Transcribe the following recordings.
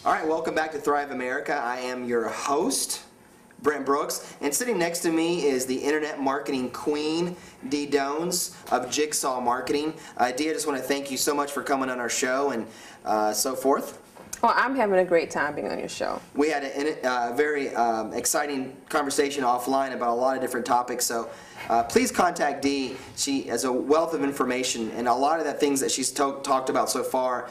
All right, welcome back to Thrive America. I am your host, Brent Brooks, and sitting next to me is the internet marketing queen, Dee Dones of Jigsaw Marketing. Dee, I just want to thank you so much for coming on our show and so forth. Well, I'm having a great time being on your show. We had a very exciting conversation offline about a lot of different topics, so please contact Dee. She has a wealth of information, and a lot of the things that she's talked about so far,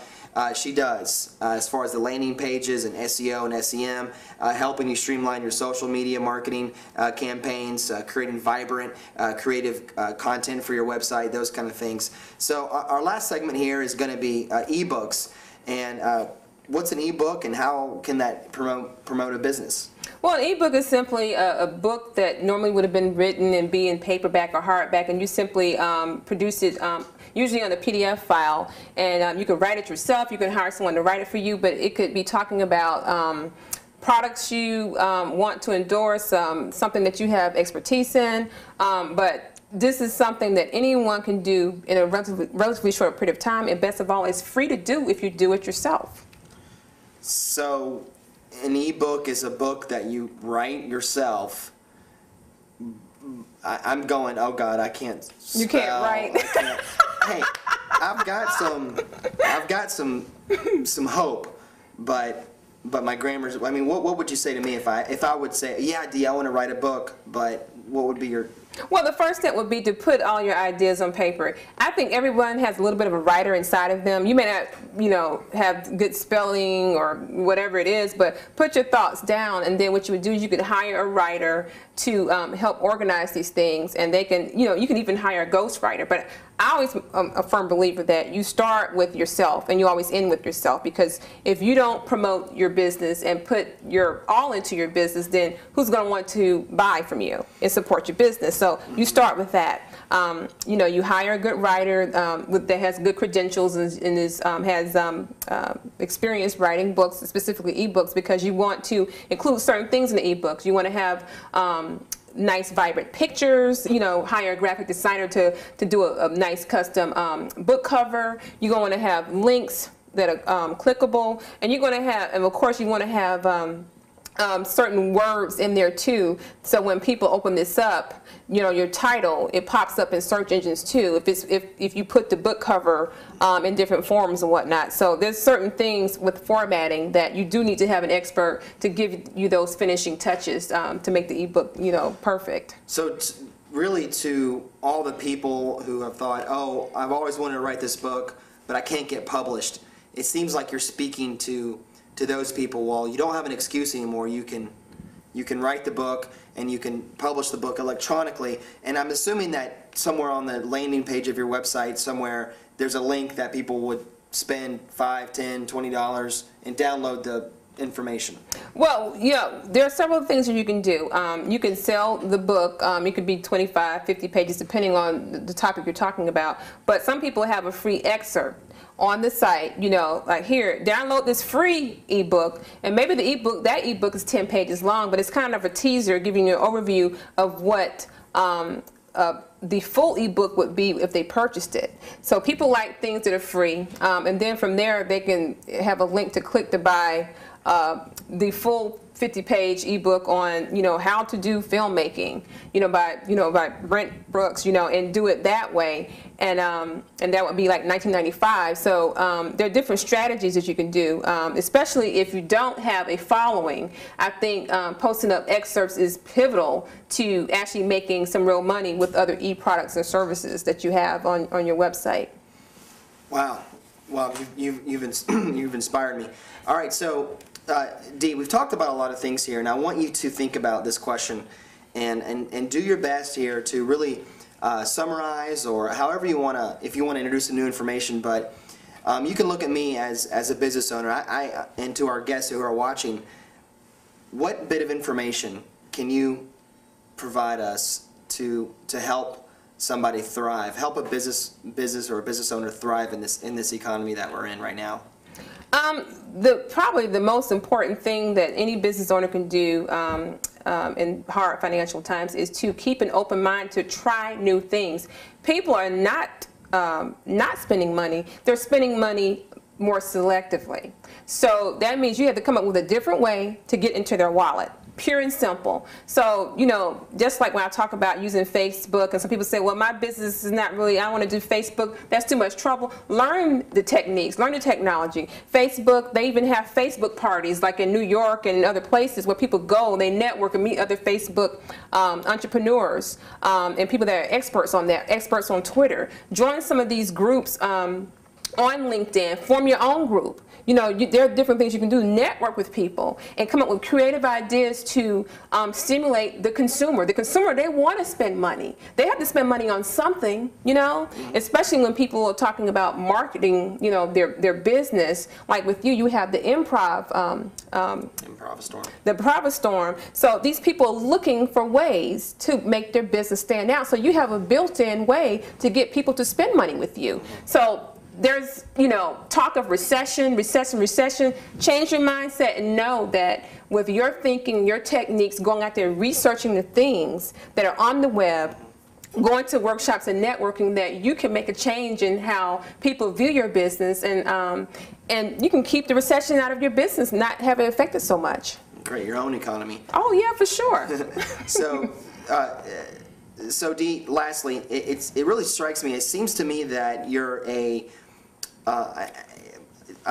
she does, as far as the landing pages and SEO and SEM, helping you streamline your social media marketing campaigns, creating vibrant, creative content for your website, those kind of things. So our last segment here is going to be ebooks, and what's an ebook and how can that promote a business? Well, an ebook is simply a book that normally would have been written and be in paperback or hardback, and you simply produce it usually on a PDF file, and you can write it yourself. You can hire someone to write it for you, but it could be talking about products you want to endorse, something that you have expertise in, but this is something that anyone can do in a relatively short period of time, and best of all, it's free to do if you do it yourself. So an ebook is a book that you write yourself. I'm going, oh God, I can't spell. You can't write. Hey, I've got some hope, but my grammar's, I mean, what would you say to me if I would say, yeah, Dee, I want to write a book, but what would be your... Well, the first step would be to put all your ideas on paper. I think everyone has a little bit of a writer inside of them. You may not, have good spelling or whatever it is, but put your thoughts down, and then what you would do is you could hire a writer to help organize these things, and they can, you can even hire a ghostwriter. But I always am a firm believer that you start with yourself and you always end with yourself, because if you don't promote your business and put your all into your business, then who's going to want to buy from you and support your business? So you start with that. You hire a good writer that has good credentials and has experience writing books, specifically ebooks, because you want to include certain things in the ebooks. You want to have nice vibrant pictures, hire a graphic designer to do a nice custom book cover. You're going to have links that are clickable, and you're going to have, and of course you want to have certain words in there too, so when people open this up, your title, it pops up in search engines too, if you put the book cover in different forms and whatnot. So there's certain things with formatting that you do need to have an expert to give you those finishing touches to make the ebook perfect. So really, to all the people who have thought, oh, I've always wanted to write this book, but I can't get published, it seems like you're speaking to those people. Well, you don't have an excuse anymore. You can write the book and you can publish the book electronically, and I'm assuming that somewhere on the landing page of your website somewhere there's a link that people would spend $5, $10, $20 and download the information. Well, there are several things that you can do. You can sell the book. It could be 25, 50 pages depending on the topic you're talking about, but some people have a free excerpt on the site, like here, download this free ebook, and maybe that ebook is 10 pages long, but it's kind of a teaser giving you an overview of what the full ebook would be if they purchased it. So people like things that are free, and then from there they can have a link to click to buy the full 50-page ebook on how to do filmmaking, by Brent Brooks, and do it that way, and that would be like $19.95. So there are different strategies that you can do, especially if you don't have a following. I think posting up excerpts is pivotal to actually making some real money with other e-products and services that you have on your website. Wow, you've inspired me. All right, so. Dee, we've talked about a lot of things here, and I want you to think about this question and do your best here to really summarize, or however you want to, if you want to introduce some new information, but you can look at me as a business owner, and to our guests who are watching, what bit of information can you provide us to help somebody thrive, help a business or a business owner thrive in this economy that we're in right now? Probably the most important thing that any business owner can do in hard financial times is to keep an open mind to try new things. People are not spending money. They're spending money more selectively. So that means you have to come up with a different way to get into their wallet. Pure and simple. So, you know, just like when I talk about using Facebook, and some people say, well, my business is not really, I don't want to do Facebook, that's too much trouble. Learn the techniques, learn the technology. Facebook, they even have Facebook parties like in New York and other places where people go, they network and meet other Facebook entrepreneurs and people that are experts on that, experts on Twitter. Join some of these groups on LinkedIn, form your own group. You know, there are different things you can do. Network with people and come up with creative ideas to stimulate the consumer. The consumer, they want to spend money. They have to spend money on something, you know, especially when people are talking about marketing, you know, their business. Like with you, you have the Improv-Storm. The Improv-Storm. So these people are looking for ways to make their business stand out. So you have a built-in way to get people to spend money with you. So there's, you know, talk of recession. Change your mindset and know that with your thinking, your techniques, going out there researching the things that are on the web, going to workshops and networking, that you can make a change in how people view your business, and you can keep the recession out of your business, not have it affected so much. Create your own economy. Oh yeah, for sure. So Dee, lastly, it really strikes me. It seems to me that you're a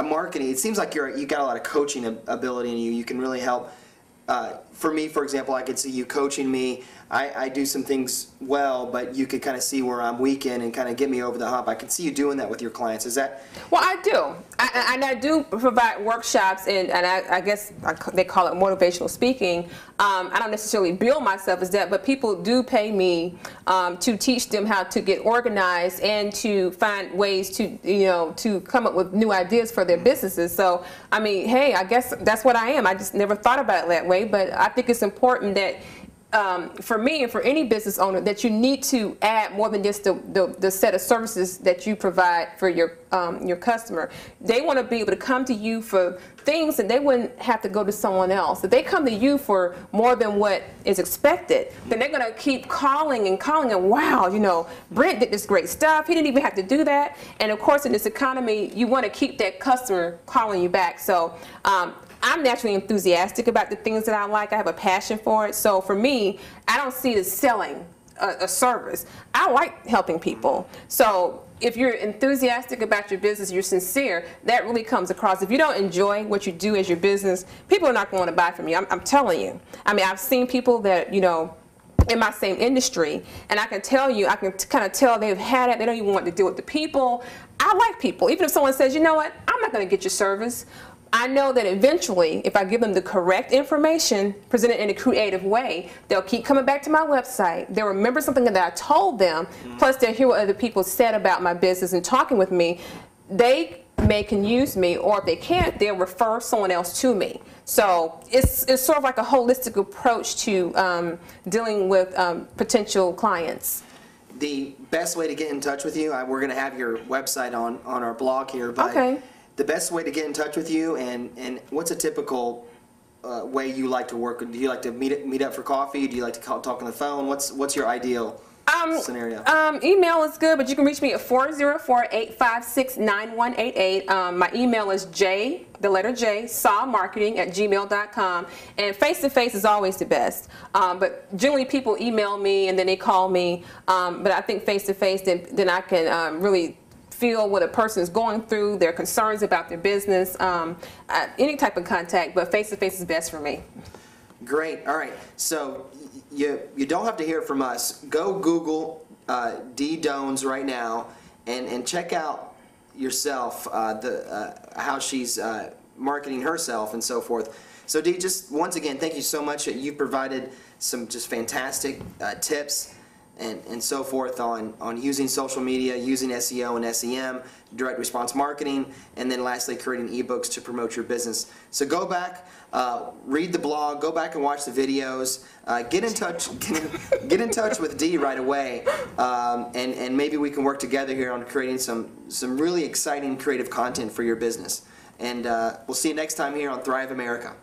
marketing. It seems like you got a lot of coaching ability in you. You can really help. For me, for example, I could see you coaching me. I do some things well, but you could kind of see where I'm weak in and kind of get me over the hump. I can see you doing that with your clients. Is that? Well, I do. I do provide workshops, and I guess they call it motivational speaking. I don't necessarily bill myself as that, but people do pay me to teach them how to get organized and to find ways to, you know, to come up with new ideas for their businesses. So, I mean, hey, I guess that's what I am. I just never thought about it that way, but I think it's important that for me and for any business owner, that you need to add more than just the set of services that you provide for your customer. They want to be able to come to you for things that they wouldn't have to go to someone else. If they come to you for more than what is expected, then they're going to keep calling and wow, you know, Brent did this great stuff. He didn't even have to do that. And of course, in this economy, you want to keep that customer calling you back. So I'm naturally enthusiastic about the things that I like. I have a passion for it. So for me, I don't see it as selling a service. I like helping people. So if you're enthusiastic about your business, you're sincere, that really comes across. If you don't enjoy what you do as your business, people are not going to buy from you. I'm telling you. I mean, I've seen people that, you know, in my same industry, and I can tell you, I can kind of tell they've had it. They don't even want to deal with the people. I like people. Even if someone says, you know what, I'm not going to get your service, I know that eventually, if I give them the correct information, presented in a creative way, they'll keep coming back to my website. They'll remember something that I told them, plus they'll hear what other people said about my business and talking with me. They can use me, or if they can't, they'll refer someone else to me. So it's sort of like a holistic approach to dealing with potential clients. The best way to get in touch with you, we're going to have your website on our blog here, but okay. The best way to get in touch with you, and what's a typical way you like to work? Do you like to meet up for coffee? Do you like to talk on the phone? What's your ideal scenario? Email is good, but you can reach me at 404-856-9188. My email is sawmarketing@gmail.com, and face-to-face is always the best. But generally people email me and then they call me, but I think face-to-face, then I can really feel what a person is going through, their concerns about their business, any type of contact, but face-to-face is best for me. Great. All right. So you don't have to hear from us. Go Google Dee Dones right now and check out yourself, how she's marketing herself and so forth. So Dee, just once again, thank you so much. You've provided some just fantastic tips and so forth on using social media, using SEO and SEM, direct response marketing, and then lastly creating ebooks to promote your business. So go back, read the blog, go back and watch the videos, get in touch with Dee right away, and maybe we can work together here on creating some really exciting creative content for your business. And we'll see you next time here on Thrive America.